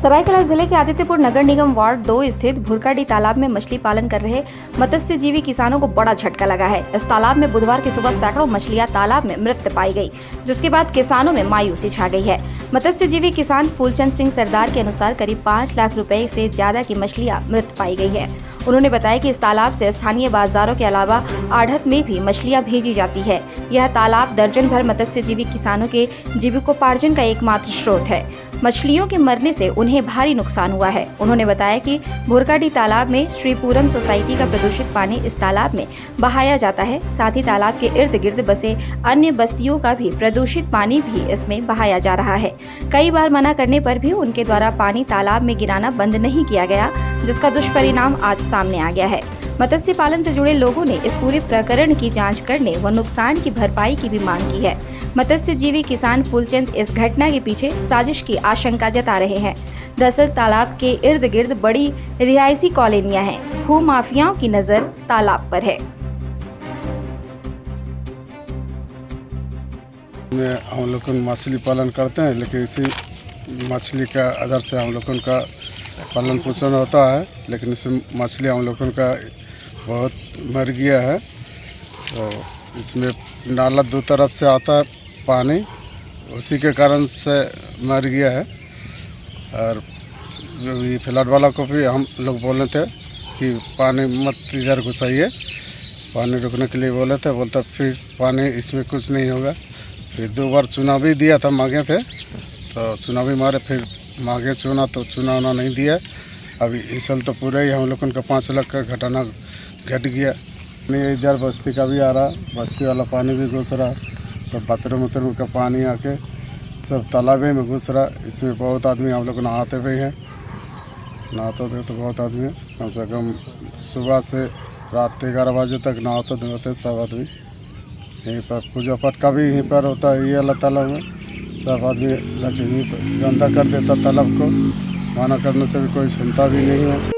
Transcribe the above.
सरायकेला जिले के आदित्यपुर नगर निगम वार्ड 2 स्थित भुरकाडी तालाब में मछली पालन कर रहे मत्स्यजीवी किसानों को बड़ा झटका लगा है। इस तालाब में बुधवार की सुबह सैकड़ों मछलियां तालाब में मृत पाई गई, जिसके बाद किसानों में मायूसी छा गई है। मत्स्यजीवी किसान फूलचंद सिंह सरदार के अनुसार करीब 5 लाख रुपए से ज्यादा की मछलियां मृत पाई गई है। उन्होंने बताया कि इस तालाब से स्थानीय बाजारों के अलावा आढ़त में भी मछलियां भेजी जाती है। यह तालाब दर्जन भर मत्स्यजीवी किसानों के जीविकोपार्जन का एकमात्र स्रोत है। मछलियों के मरने से उन्हें भारी नुकसान हुआ है। उन्होंने बताया कि भुरकाडी तालाब में श्रीपुरम सोसाइटी का प्रदूषित पानी इस तालाब में बहाया जाता है। साथ ही तालाब के इर्द गिर्द बसे अन्य बस्तियों का भी प्रदूषित पानी भी इसमें बहाया जा रहा है। कई बार मना करने पर भी उनके द्वारा पानी तालाब में गिराना बंद नहीं किया गया, जिसका दुष्परिणाम आज सामने आ गया है। मत्स्य पालन से जुड़े लोगों ने इस पूरे प्रकरण की जांच करने व नुकसान की भरपाई की भी मांग की है। मत्स्यजीवी किसान फूलचंद इस घटना के पीछे साजिश की आशंका जता रहे हैं। दरअसल तालाब के इर्द गिर्द बड़ी रिहायशी कॉलोनियां हैं। भू माफियाओं की नजर तालाब पर है। हम लोग मछली पालन करते हैं, लेकिन इसी मछली का आधार से हम लोगों का पालन पोषण होता है, लेकिन इस मछली हम लोगों का बहुत मर गया है। तो इसमें नाला दो तरफ से आता है पानी, उसी के कारण से मर गया है। और ये फ्लड वाला को भी हम लोग बोले थे कि पानी मत इधर घुसाइए, पानी रुकने के लिए बोले थे। बोलता फिर पानी इसमें कुछ नहीं होगा। फिर 2 बार चुनाव भी दिया था, मांगे थे, तो चुनाव भी मारे, फिर मांगे चुना तो चुना उना नहीं दिया। अभी इस साल तो पूरा ही हम लोगों का 5 लाख का घटना घट गया। नहीं, इधर बस्ती का भी आ रहा, बस्ती वाला पानी भी घुस रहा, सब बाथरूम उतरूम का पानी आके सब तालाबे में घुस रहा। इसमें बहुत आदमी हम लोग नहाते भी हैं, नहाते थे तो बहुत आदमी कम से कम सुबह से रात 11 बजे तक नहाते धोते सब आदमी। यहीं पर पूजा पाठ का भी यहीं पर होता है, ये अल्लाह ताला में सब आदमी लगे यहीं पर गंदा कर देता तालाब को। माना करने से भी कोई सुनता भी नहीं है।